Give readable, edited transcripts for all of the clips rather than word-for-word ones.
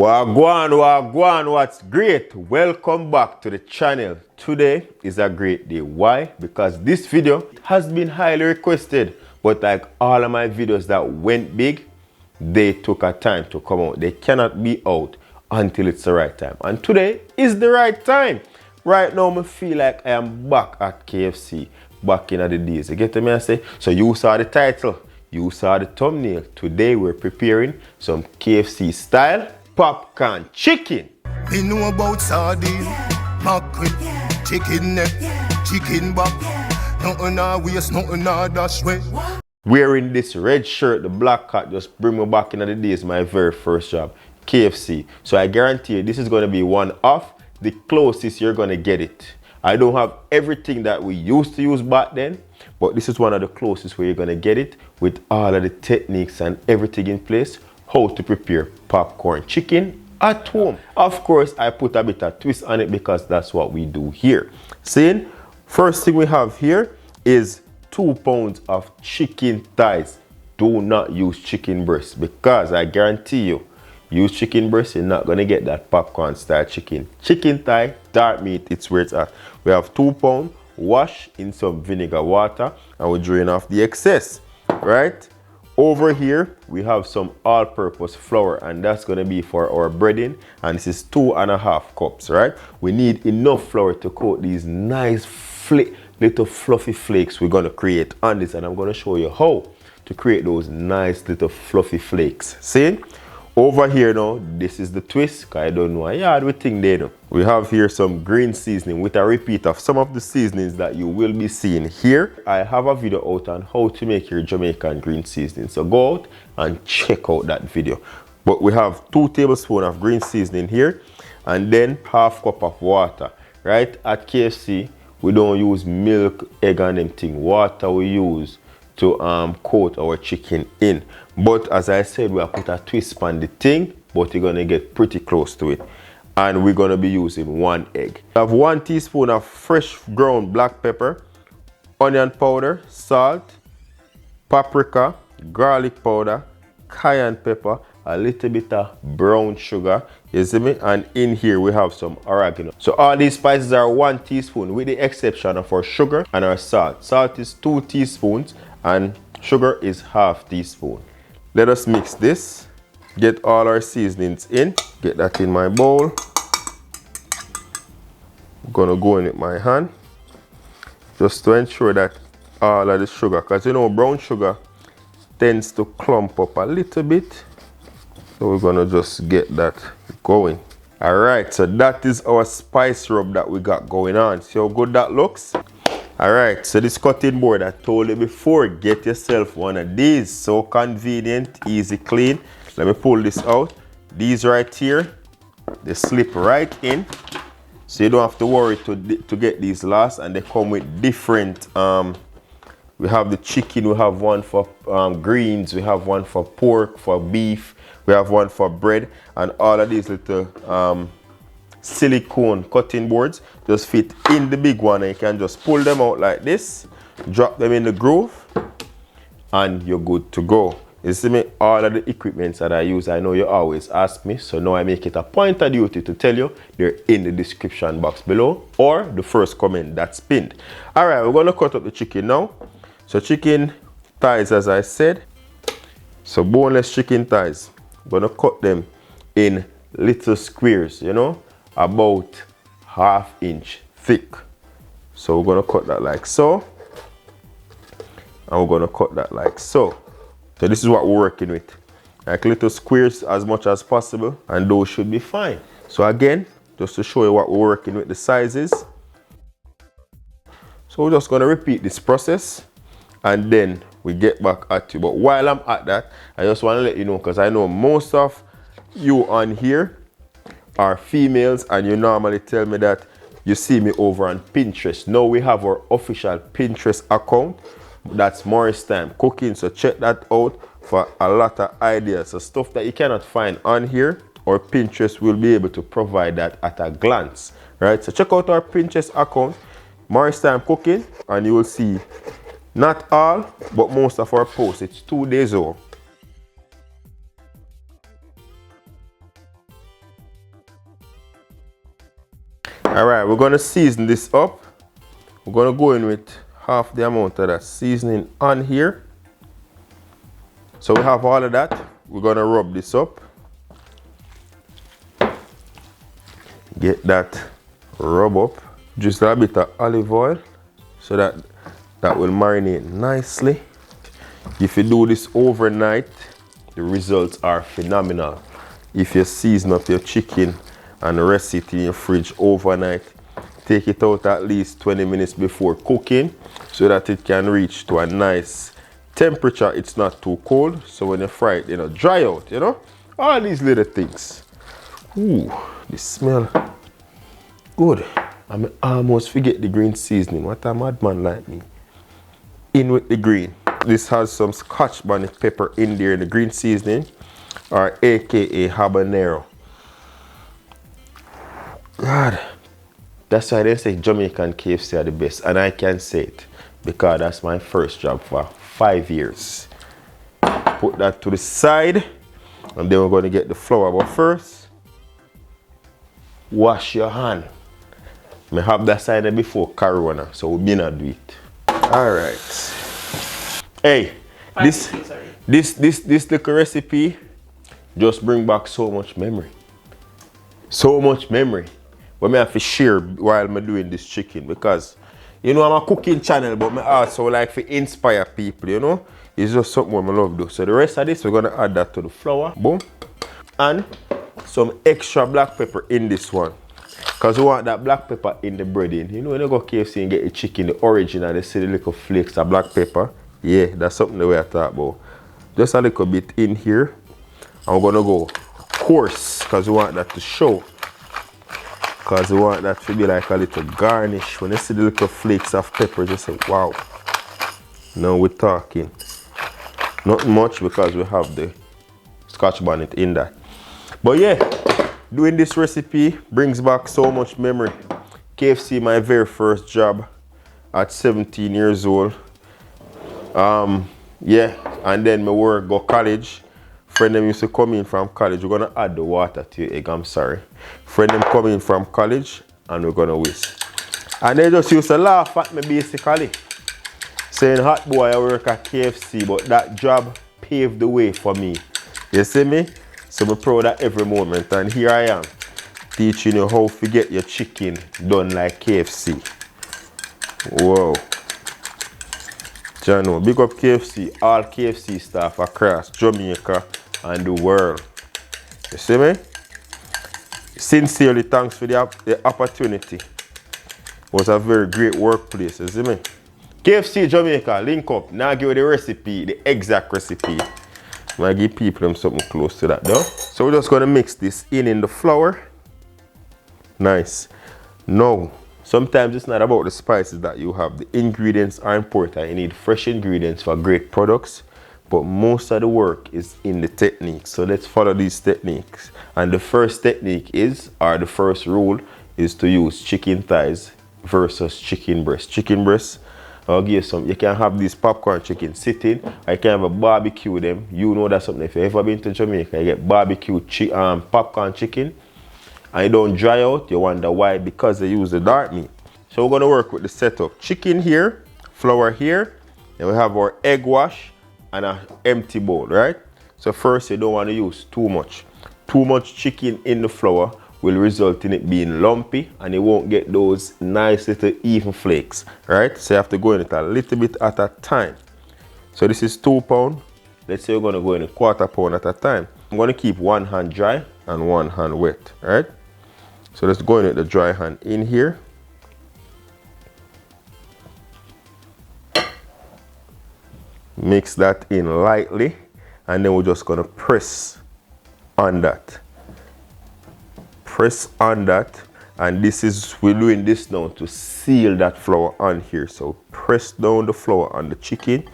Wagwan, what's great? Welcome back to the channel. Today is a great day. Why? Because this video has been highly requested, but like all of my videos that went big, they took a time to come out. They cannot be out until it's the right time. And today is the right time. Right now, I feel like I am back at KFC, back in the days. You get me? I say? So you saw the title, you saw the thumbnail. Today we're preparing some KFC style popcorn chicken. We know about sardine, mackerel, chicken neck, chicken back. Nothing I waste, nothing I dash way. Wearing this red shirt, the black hat just bring me back in the days, my very first job, KFC. So I guarantee you this is going to be one of the closest you're going to get it. I don't have everything that we used to use back then, but this is one of the closest where you're going to get it with all of the techniques and everything in place. How to prepare popcorn chicken at home. Of course, I put a bit of twist on it because that's what we do here. Seeing, first thing we have here is 2 pounds of chicken thighs. Do not use chicken breast because I guarantee you, use chicken breast, you're not gonna get that popcorn style chicken. Chicken thigh, dark meat, it's where it's at. We have 2 pounds, wash in some vinegar water, and we drain off the excess, right? Over here, we have some all-purpose flour, and that's going to be for our breading, and this is 2.5 cups, right? We need enough flour to coat these nice little fluffy flakes we're going to create on this, and I'm going to show you how to create those nice little fluffy flakes. See? Over here now, this is the twist, because I don't know a yard we think they know. We have here some green seasoning with a repeat of some of the seasonings that you will be seeing here. I have a video out on how to make your Jamaican green seasoning. So go out and check out that video. But we have 2 tablespoons of green seasoning here and then half cup of water. Right? At KFC, we don't use milk, egg and anything. Water we use to coat our chicken in. But as I said, we have put a twist on the thing, but you're gonna get pretty close to it. And we're gonna be using 1 egg. I have 1 teaspoon of fresh ground black pepper, onion powder, salt, paprika, garlic powder, cayenne pepper, a little bit of brown sugar, you see me? And in here we have some oregano. So all these spices are 1 teaspoon with the exception of our sugar and our salt. Salt is 2 teaspoons and sugar is ½ teaspoon. Let us mix this, get all our seasonings in, get that in my bowl. I'm gonna go in with my hand just to ensure that all of the sugar, because you know brown sugar tends to clump up a little bit. So we're gonna just get that going. All right, so that is our spice rub that we got going on. See how good that looks? All right, so this cutting board, I told you before, get yourself one of these. So convenient, easy, clean. Let me pull this out. These right here, they slip right in. So you don't have to worry to get these last, and they come with different, we have the chicken, we have one for greens, we have one for pork, for beef, we have one for bread, and all of these little silicone cutting boards just fit in the big one, and you can just pull them out like this, drop them in the groove, and you're good to go. You see me, all of the equipments that I use, I know you always ask me, so now I make it a point of duty to tell you they're in the description box below or the first comment that's pinned. All right, we're gonna cut up the chicken now. So chicken thighs, as I said, so boneless chicken thighs, I'm gonna cut them in little squares, you know, about ½ inch thick. So we're gonna cut that like so, and we're gonna cut that like so. So this is what we're working with, like little squares as much as possible, and those should be fine. So again, just to show you what we're working with, the sizes. So we're just gonna repeat this process, and then we get back at you. But while I'm at that, I just wanna let you know, because I know most of you on here are females, and you normally tell me that you see me over on Pinterest. Now we have our official Pinterest account. That's Morris Time Cooking, so check that out for a lot of ideas. So stuff that you cannot find on here, or Pinterest will be able to provide that at a glance, right? So check out our Pinterest account, Morris Time Cooking, and you will see not all, but most of our posts. It's 2 days old. Alright, we're gonna season this up. We're gonna go in with half the amount of that seasoning on here. So we have all of that. We're gonna rub this up. Get that rub up. Just a bit of olive oil so that will marinate nicely. If you do this overnight, the results are phenomenal. If you season up your chicken and rest it in your fridge overnight, take it out at least 20 minutes before cooking so that it can reach to a nice temperature. It's not too cold, so when you fry it, dry out, all these little things. Ooh, this smell good. I almost forget the green seasoning. What a madman like me. In with the green. This has some Scotch bonnet pepper in there in the green seasoning, or aka habanero. God, that's why they say Jamaican KFC are the best, and I can say it because that's my first job for 5 years. Put that to the side, and then we're going to get the flour. But first, wash your hand. I have that side before Corona, so we better do it. All right. Hey, this little recipe just bring back so much memory. So much memory. But I have to share while I'm doing this chicken because, I'm a cooking channel, but I also like to inspire people, It's just something I love to do. So the rest of this, we're going to add that to the flour. Boom. And some extra black pepper in this one. Because we want that black pepper in the breading. When you go KFC and get the chicken, the original, they see the little flakes of black pepper. Yeah, that's something the way I talk about. Just a little bit in here. And we're going to go coarse because we want that to show. Because we want that to be like a little garnish. When you see the little flakes of pepper, just say, wow. Now we're talking. Not much because we have the Scotch bonnet in that. But yeah, doing this recipe brings back so much memory. KFC, my very first job at 17 years old. Yeah, and then my work go college. Friend them used to come in from college. We're gonna add the water to your egg, I'm sorry. Friend them come in from college and we're gonna whisk. And they just used to laugh at me basically. Saying, hot boy, I work at KFC, but that job paved the way for me. You see me? So I'm proud of every moment, and here I am, teaching you how to get your chicken done like KFC. Whoa. Jano, big up KFC, all KFC staff across Jamaica and the world. You see me? Sincerely, thanks for the opportunity. It was a very great workplace, you see me? KFC Jamaica, link up. Now give you the recipe, the exact recipe. I'm going to give people them something close to that though. So we're just going to mix this in the flour. Nice. Now, sometimes it's not about the spices that you have. The ingredients are important. You need fresh ingredients for great products. But most of the work is in the technique. So let's follow these techniques. And the first technique is, or the first rule, is to use chicken thighs versus chicken breast. Chicken breast, I'll give you some. You can have these popcorn chicken sitting. I can have a barbecue them. You know that's something. If you've ever been to Jamaica, you get barbecue popcorn chicken. And you don't dry out. You wonder why? Because they use the dark meat. So we're going to work with the setup. Chicken here, flour here. Then we have our egg wash and an empty bowl, right? So first, you don't want to use too much. Too much chicken in the flour will result in it being lumpy and you won't get those nice little even flakes, right? So you have to go in it a little bit at a time. So this is 2 pounds. Let's say we're going to go in a 1/4 pound at a time. I'm going to keep one hand dry and one hand wet, right? So let's go in with the dry hand in here. Mix that in lightly and then we're just going to press on that. Press on that, and this is, we're doing this now to seal that flour on here. So press down the flour on the chicken,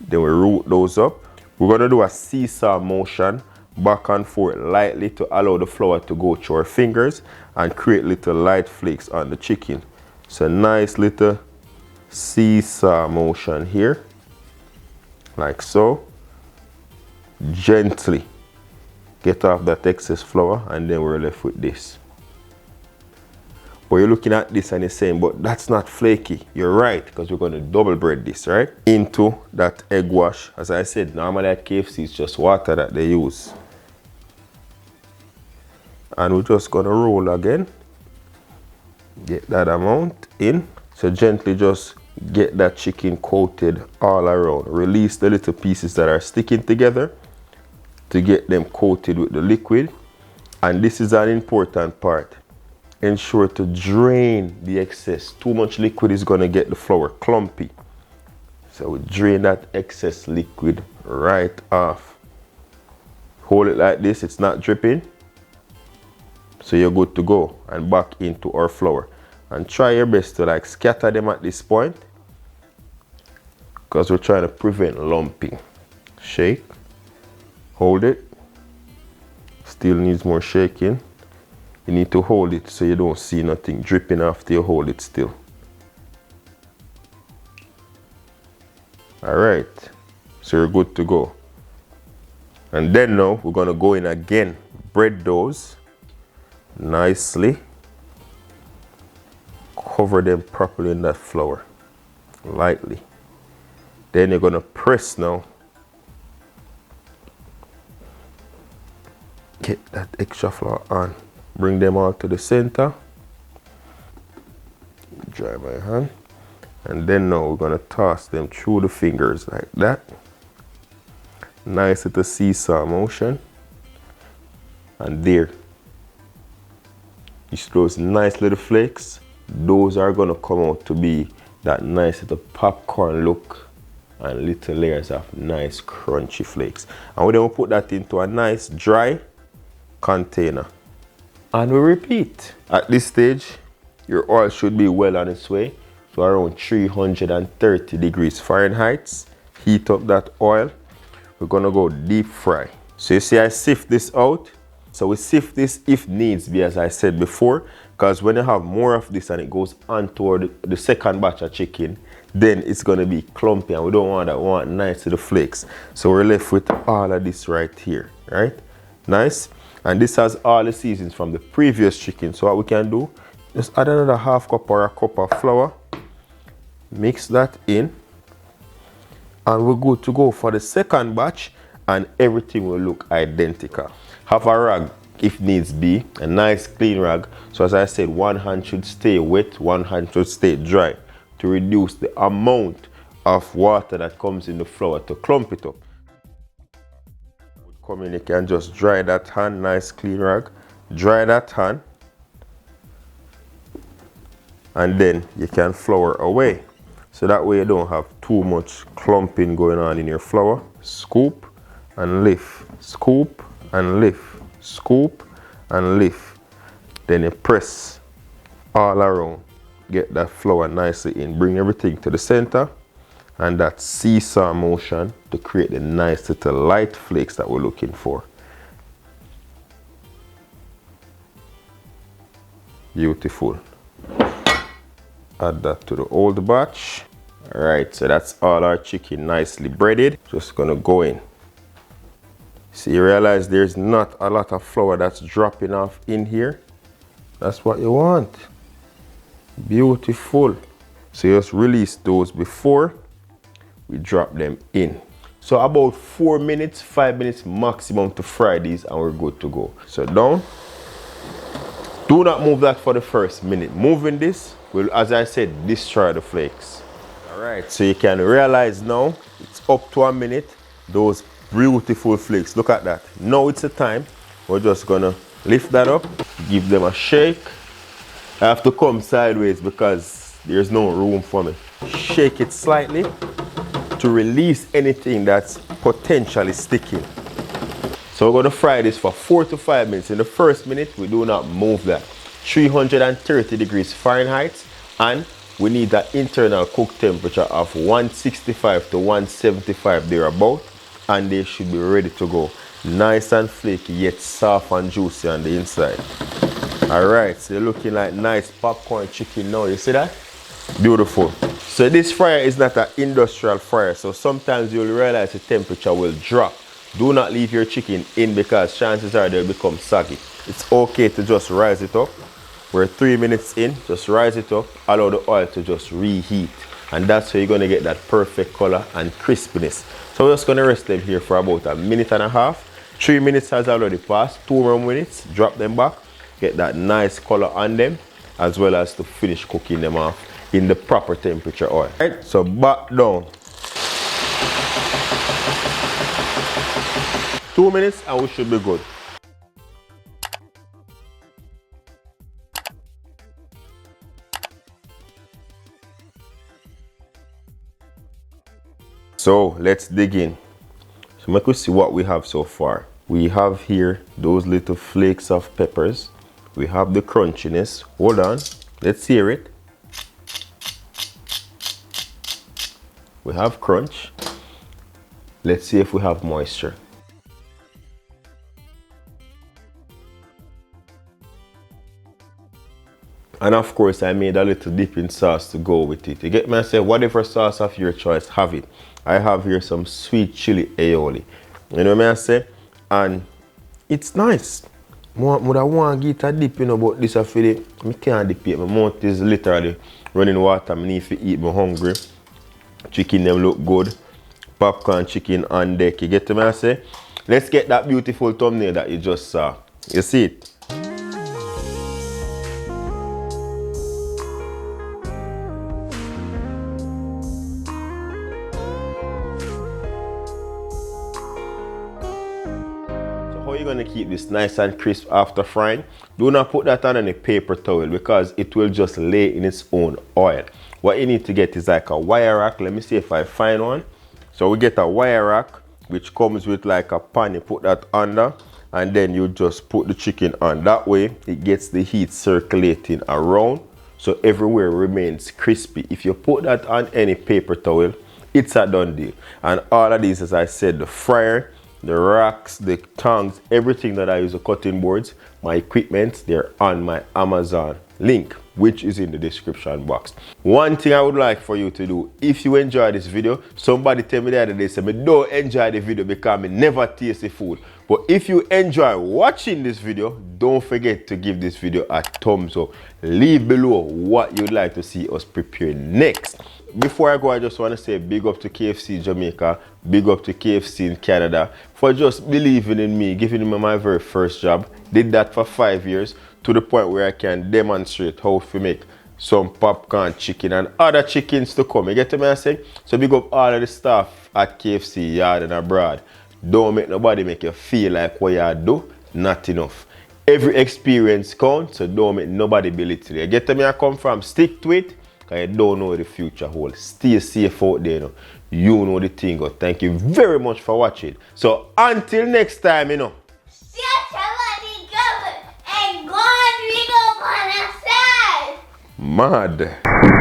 then we root those up. We're going to do a seesaw motion back and forth lightly to allow the flour to go through our fingers and create little light flakes on the chicken. So nice little seesaw motion here, like so. Gently get off that excess flour and then we're left with this. But you're looking at this and you're saying, but that's not flaky. You're right, because we're going to double bread this, right? Into that egg wash. As I said, normally at KFC, it's just water that they use. And we're just going to roll again. Get that amount in. So gently just get that chicken coated all around. Release the little pieces that are sticking together to get them coated with the liquid. And this is an important part. Ensure to drain the excess. Too much liquid is going to get the flour clumpy. So we drain that excess liquid right off. Hold it like this, it's not dripping. So you're good to go, and back into our flour. And try your best to like scatter them at this point, because we're trying to prevent lumping. Shake, hold it. Still needs more shaking. You need to hold it so you don't see nothing dripping after you hold it still. All right, so you're good to go. And then now we're gonna go in again, bread those nicely. Cover them properly in that flour, lightly. Then you're gonna press now. Get that extra flour on. Bring them all to the center. Dry my hand. And then now we're gonna toss them through the fingers like that. Nice little seesaw motion. And there. You see those nice little flakes? Those are gonna come out to be that nice little popcorn look and little layers of nice crunchy flakes. And we then put that into a nice dry container. And we repeat. At this stage, your oil should be well on its way. So around 330 degrees Fahrenheit. Heat up that oil. We're gonna go deep fry. So you see I sift this out. So we sift this if needs be, as I said before, because when you have more of this and it goes on toward the second batch of chicken, then it's gonna be clumpy and we don't want that. We want nice little flakes. So we're left with all of this right here, right? Nice. And this has all the seasons from the previous chicken. So what we can do, just add another half cup or a cup of flour, mix that in, and we're good to go for the second batch, and everything will look identical. Have a rag if needs be, a nice clean rag. So as I said, one hand should stay wet, one hand should stay dry to reduce the amount of water that comes in the flour to clump it up. Come in, you can just dry that hand, nice clean rag, dry that hand, and then you can flour away. So that way you don't have too much clumping going on in your flour. Scoop and lift, scoop and lift, scoop and lift. Then you press all around, get that flour nicely in, bring everything to the center, and that seesaw motion to create the nice little light flakes that we're looking for. Beautiful. Add that to the old batch. All right, so that's all our chicken nicely breaded. Just gonna go in. So you realize there's not a lot of flour that's dropping off in here. That's what you want. Beautiful. So you just release those before we drop them in. So about 4 minutes, 5 minutes maximum to fry these and we're good to go. So down. Do not move that for the first minute. Moving this will, as I said, destroy the flakes. All right, so you can realize now it's up to a minute. Those beautiful flakes, look at that. Now it's the time. We're just gonna lift that up, give them a shake. I have to come sideways because there's no room for me. Shake it slightly to release anything that's potentially sticking. So we're going to fry this for 4 to 5 minutes. In the first minute, we do not move that. 330 degrees Fahrenheit, and we need that internal cook temperature of 165 to 175 thereabout, and they should be ready to go. Nice and flaky, yet soft and juicy on the inside. All right, so you're looking like nice popcorn chicken now. You see that? Beautiful. So this fryer is not an industrial fryer, so sometimes you'll realize the temperature will drop. Do not leave your chicken in because chances are they'll become soggy. It's okay to just rise it up We're 3 minutes in. Just rise it up, allow the oil to just reheat. And that's how you're gonna get that perfect color and crispiness. So we're just gonna rest them here for about a minute and a half. 3 minutes has already passed, 2 more minutes, drop them back, get that nice color on them, as well as to finish cooking them off in the proper temperature oil. Right, so back down. 2 minutes and we should be good. So let's dig in. So make us see what we have so far. We have here those little flakes of peppers. We have the crunchiness. Hold on, let's hear it. We have crunch. Let's see if we have moisture. And of course, I made a little dipping sauce to go with it. You get me? I say, whatever sauce of your choice, have it. I have here some sweet chili aioli. You know what I say? And it's nice. I want to get a dip, you know, but this I feel it. I can't dip it. My mouth is literally running water. I need to eat. I'm hungry. Chicken them look good. Popcorn chicken on deck. You get me? I say? Let's get that beautiful thumbnail that you just saw. You see it? How you gonna keep this nice and crisp after frying? Do not put that on any paper towel because it will just lay in its own oil. What you need to get is like a wire rack. Let me see if I find one. So we get a wire rack which comes with like a pan. You put that under and then you just put the chicken on. That way it gets the heat circulating around so everywhere remains crispy. If you put that on any paper towel, it's a done deal. And all of these, as I said, the fryer, the racks, the tongs, everything that I use, the cutting boards, my equipment, they're on my Amazon link, which is in the description box. One thing I would like for you to do, if you enjoy this video, somebody tell me the other day, say me don't enjoy the video because I never taste the food. But if you enjoy watching this video, don't forget to give this video a thumbs up. Leave below what you'd like to see us prepare next. Before I go, I just want to say big up to KFC Jamaica, big up to KFC in Canada for just believing in me, giving me my very first job. Did that for 5 years to the point where I can demonstrate how to make some popcorn chicken and other chickens to come. You get me I say? So big up all of the staff at KFC, yard and abroad. Don't make nobody make you feel like what you do, not enough. Every experience counts, so don't make nobody belittle you. You get me I come from? Stick to it. Because you don't know the future holds. Stay safe out there, you know. You know the thing. Thank you very much for watching. So until next time, you know. Mad.